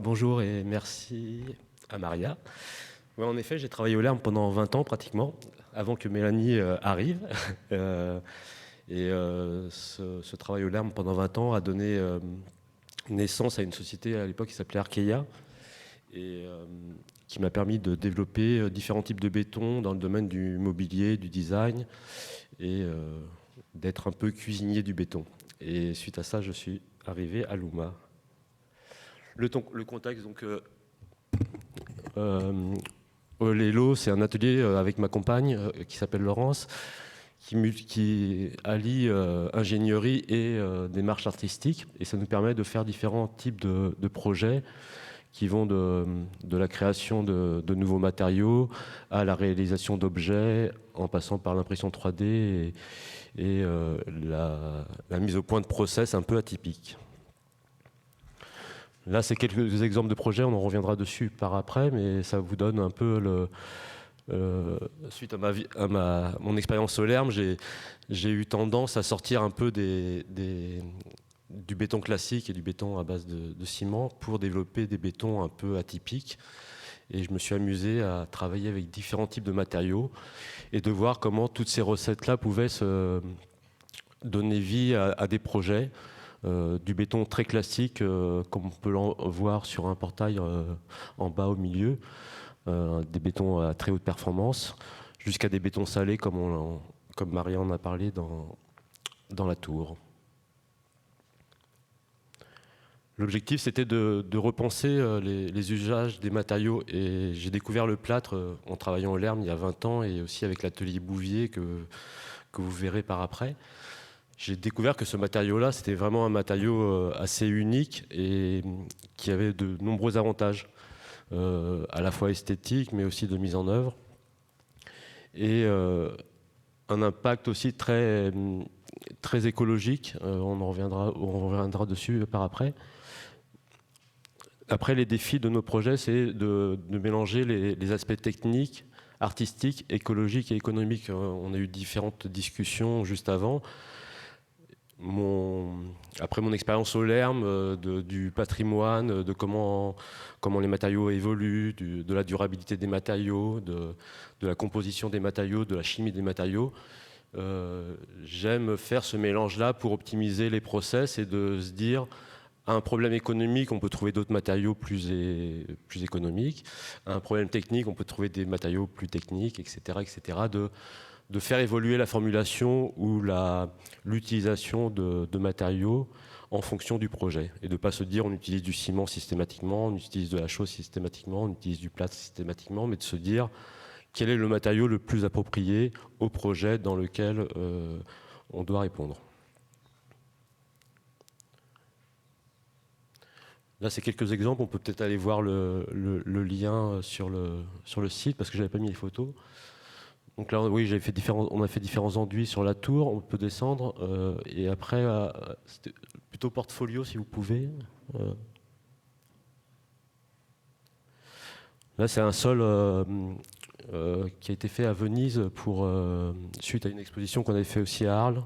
Bonjour et merci à Maria. Ouais, en effet, j'ai travaillé au LERM pendant 20 ans pratiquement, avant que Mélanie arrive. Euh, ce travail au LERM pendant 20 ans a donné naissance à une société à l'époque qui s'appelait Arkeia et qui m'a permis de développer différents types de béton dans le domaine du mobilier, du design et d'être un peu cuisinier du béton. Et suite à ça, je suis arrivé à Luma. Le contexte, donc, euh, Lelo, c'est un atelier avec ma compagne qui s'appelle Laurence, qui allie ingénierie et démarche artistique. Et ça nous permet de faire différents types de projets qui vont de la création de nouveaux matériaux à la réalisation d'objets, en passant par l'impression 3D et la mise au point de process un peu atypiques. Là, c'est quelques exemples de projets, on en reviendra dessus par après, mais ça vous donne un peu suite à mon expérience au LERM, j'ai eu tendance à sortir un peu du béton classique et du béton à base de ciment pour développer des bétons un peu atypiques. Et je me suis amusé à travailler avec différents types de matériaux et de voir comment toutes ces recettes-là pouvaient se donner vie à des projets. Du béton très classique, comme on peut le voir sur un portail en bas au milieu, des bétons à très haute performance, jusqu'à des bétons salés, comme Maria en a parlé dans la tour. L'objectif, c'était de repenser les usages des matériaux. Et j'ai découvert le plâtre en travaillant au LERM il y a 20 ans et aussi avec l'atelier Bouvier que vous verrez par après. J'ai découvert que ce matériau-là, c'était vraiment un matériau assez unique et qui avait de nombreux avantages, à la fois esthétiques, mais aussi de mise en œuvre. Et un impact aussi très, très écologique, on reviendra dessus par après. Après, les défis de nos projets, c'est de mélanger les aspects techniques, artistiques, écologiques et économiques. On a eu différentes discussions juste avant. Après mon expérience au LERM, du patrimoine, de comment les matériaux évoluent, de la durabilité des matériaux, de la composition des matériaux, de la chimie des matériaux, j'aime faire ce mélange-là pour optimiser les process et de se dire, à un problème économique, on peut trouver d'autres matériaux plus économiques. À un problème technique, on peut trouver des matériaux plus techniques, etc., etc. De faire évoluer la formulation ou l'utilisation de matériaux en fonction du projet. Et de ne pas se dire on utilise du ciment systématiquement, on utilise de la chaux systématiquement, on utilise du plâtre systématiquement, mais de se dire quel est le matériau le plus approprié au projet dans lequel on doit répondre. Là, c'est quelques exemples. On peut peut-être aller voir le lien sur le site parce que je n'avais pas mis les photos. Donc là, oui, on a fait différents enduits sur la tour. On peut descendre. Et après, c'était plutôt portfolio si vous pouvez. Là, c'est un sol qui a été fait à Venise suite à une exposition qu'on avait fait aussi à Arles.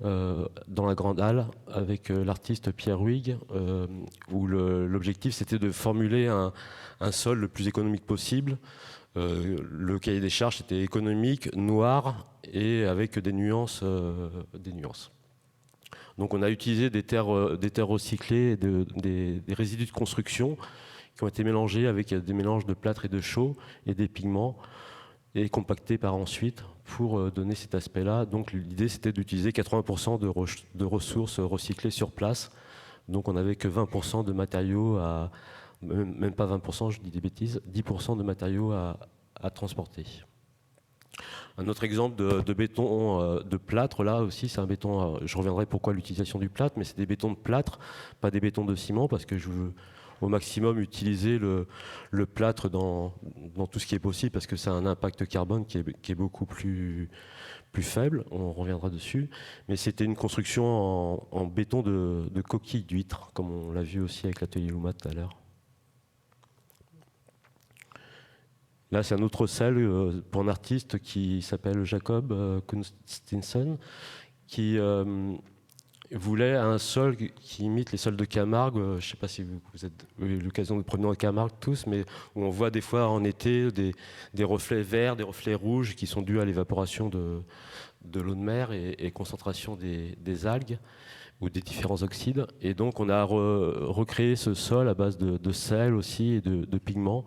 Dans la Grande Halle avec l'artiste Pierre Huyghe, où l'objectif c'était de formuler un sol le plus économique possible. Le cahier des charges était économique, noir et avec des nuances. Donc on a utilisé des terres recyclées, des résidus de construction qui ont été mélangés avec des mélanges de plâtre et de chaux et des pigments et compactés par ensuite pour donner cet aspect-là. Donc l'idée c'était d'utiliser 80% de ressources recyclées sur place. Donc on n'avait que 20% de matériaux même pas 20%, je dis des bêtises, 10% de matériaux à transporter. Un autre exemple de béton de plâtre, là aussi c'est un béton, je reviendrai pourquoi l'utilisation du plâtre, mais c'est des bétons de plâtre, pas des bétons de ciment, parce que je veux au maximum utiliser le plâtre dans tout ce qui est possible, parce que ça a un impact carbone qui est beaucoup plus faible, on reviendra dessus. Mais c'était une construction en béton de coquilles d'huîtres, comme on l'a vu aussi avec l'atelier Luma tout à l'heure. Là, c'est un autre sel pour un artiste qui s'appelle Jacob Kunstinson, qui voulait un sol qui imite les sols de Camargue. Je ne sais pas si vous avez eu l'occasion de promener en Camargue tous, mais où on voit des fois en été des reflets verts, des reflets rouges qui sont dus à l'évaporation de l'eau de mer et concentration des algues ou des différents oxydes. Et donc on a recréé ce sol à base de sel aussi et de pigments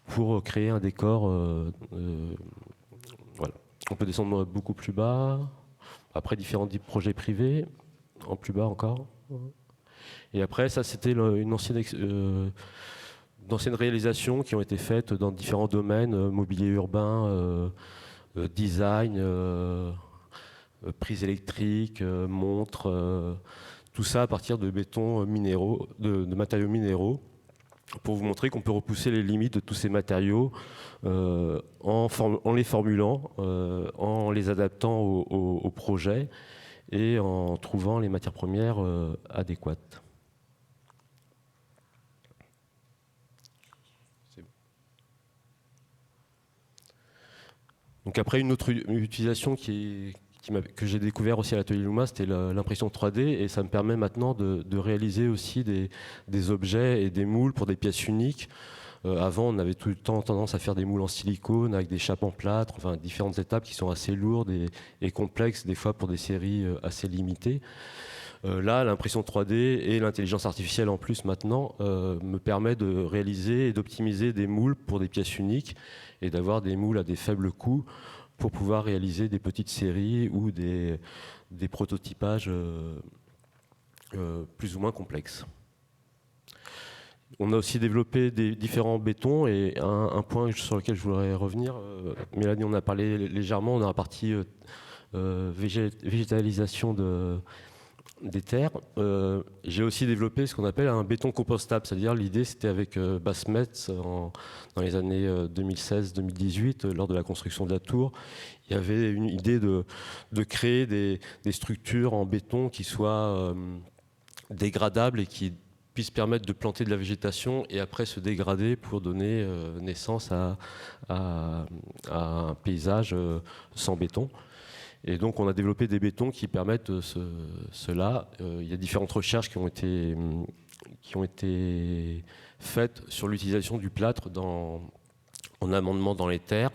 pour créer un décor. Voilà. On peut descendre beaucoup plus bas. Après, différents projets privés, en plus bas encore. Et après, ça, c'était une d'anciennes réalisations qui ont été faites dans différents domaines, mobilier urbain, design, prises électriques, montres, tout ça à partir de béton minéraux, de matériaux minéraux, pour vous montrer qu'on peut repousser les limites de tous ces matériaux en les formulant, en les adaptant au projet et en trouvant les matières premières adéquates. Donc après, une autre utilisation que j'ai découvert aussi à l'atelier Luma, c'était l'impression 3D, et ça me permet maintenant de réaliser aussi des objets et des moules pour des pièces uniques. Avant, on avait tout le temps tendance à faire des moules en silicone avec des chapes en plâtre, enfin différentes étapes qui sont assez lourdes et complexes, des fois pour des séries assez limitées. Là, l'impression 3D et l'intelligence artificielle en plus maintenant me permet de réaliser et d'optimiser des moules pour des pièces uniques et d'avoir des moules à des faibles coûts pour pouvoir réaliser des petites séries ou des prototypages plus ou moins complexes. On a aussi développé des différents bétons, et un point sur lequel je voudrais revenir, Mélanie en a parlé légèrement, on a la partie végétalisation des terres. J'ai aussi développé ce qu'on appelle un béton compostable, c'est-à-dire l'idée c'était avec Bassmetz dans les années 2016-2018, lors de la construction de la tour, il y avait une idée de créer des structures en béton qui soient dégradables et qui puissent permettre de planter de la végétation et après se dégrader pour donner naissance à un paysage sans béton. Et donc on a développé des bétons qui permettent cela. Il y a différentes recherches qui ont été faites sur l'utilisation du plâtre en amendement dans les terres,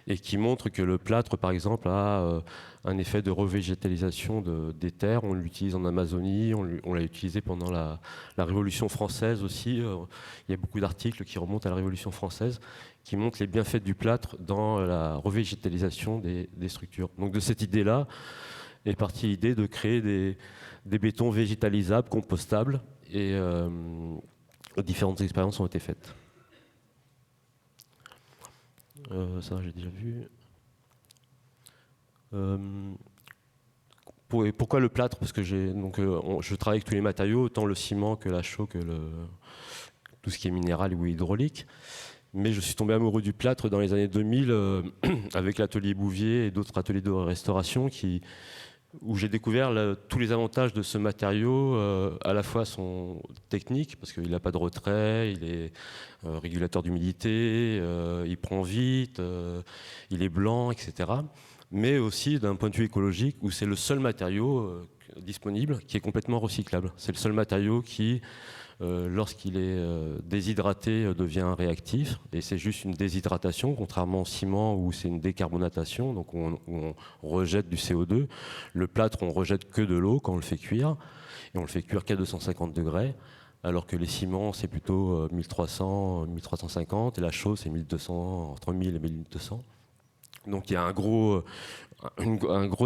et qui montrent que le plâtre, par exemple, a un effet de revégétalisation des terres. On l'utilise en Amazonie, on l'a utilisé pendant la Révolution française aussi. Il y a beaucoup d'articles qui remontent à la Révolution française, qui montrent les bienfaits du plâtre dans la revégétalisation des structures. Donc de cette idée-là est partie l'idée de créer des bétons végétalisables, compostables, et différentes expériences ont été faites. Ça, j'ai déjà vu. Pourquoi le plâtre? Parce que je travaille avec tous les matériaux, autant le ciment que la chaux, que tout ce qui est minéral ou hydraulique. Mais je suis tombé amoureux du plâtre dans les années 2000 avec l'atelier Bouvier et d'autres ateliers de restauration où j'ai découvert tous les avantages de ce matériau, à la fois son technique, parce qu'il n'a pas de retrait, il est régulateur d'humidité, il prend vite, il est blanc, etc. Mais aussi d'un point de vue écologique, où c'est le seul matériau disponible qui est complètement recyclable. C'est le seul matériau qui, lorsqu'il est déshydraté, devient réactif, et c'est juste une déshydratation, contrairement au ciment où c'est une décarbonatation, donc on rejette du CO2. Le plâtre, on rejette que de l'eau quand on le fait cuire, et on le fait cuire qu'à 250 degrés, alors que les ciments, c'est plutôt 1300, 1350, et la chaux, c'est 1200, entre 1000 et 1200. Donc il y a un gros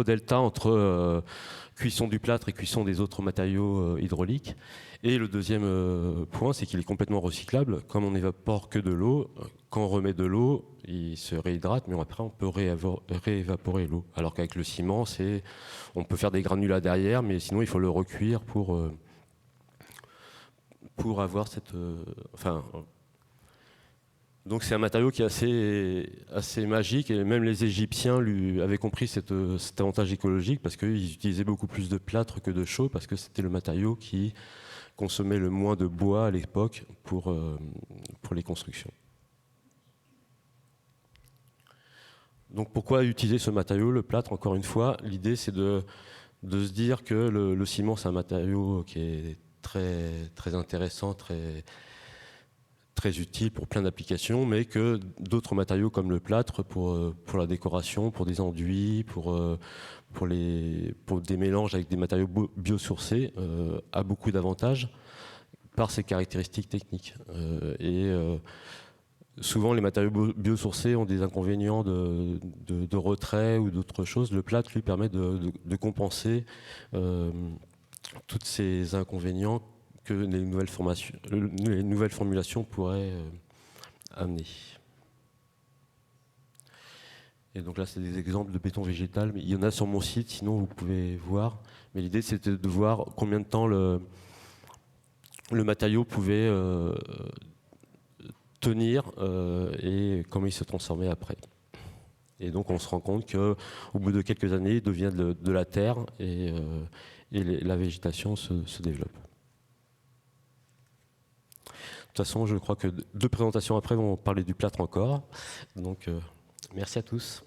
delta entre cuisson du plâtre et cuisson des autres matériaux hydrauliques. Et le deuxième point, c'est qu'il est complètement recyclable. Comme on n'évapore que de l'eau, quand on remet de l'eau, il se réhydrate, mais après on peut réévaporer l'eau. Alors qu'avec le ciment, on peut faire des granulats derrière, mais sinon il faut le recuire pour avoir cette... Donc c'est un matériau qui est assez magique, et même les Égyptiens avaient compris cet avantage écologique, parce qu'ils utilisaient beaucoup plus de plâtre que de chaux, parce que c'était le matériau qui consommait le moins de bois à l'époque pour les constructions. Donc pourquoi utiliser ce matériau, le plâtre? Encore une fois, l'idée c'est de de se dire que le ciment, c'est un matériau qui est très, très intéressant, très utile pour plein d'applications, mais que d'autres matériaux comme le plâtre, pour la décoration, pour des enduits, pour des mélanges avec des matériaux biosourcés, a beaucoup d'avantages par ses caractéristiques techniques. Souvent, les matériaux biosourcés ont des inconvénients de retrait ou d'autres choses. Le plâtre, lui, permet de compenser tous ces inconvénients que les nouvelles formulations pourraient amener. Et donc là, c'est des exemples de béton végétal. Mais il y en a sur mon site, sinon vous pouvez voir. Mais l'idée, c'était de voir combien de temps le matériau pouvait tenir et comment il se transformait après. Et donc on se rend compte qu'au bout de quelques années, il devient de la terre et la végétation se développe. De toute façon, je crois que 2 présentations après vont parler du plâtre encore. Donc merci à tous.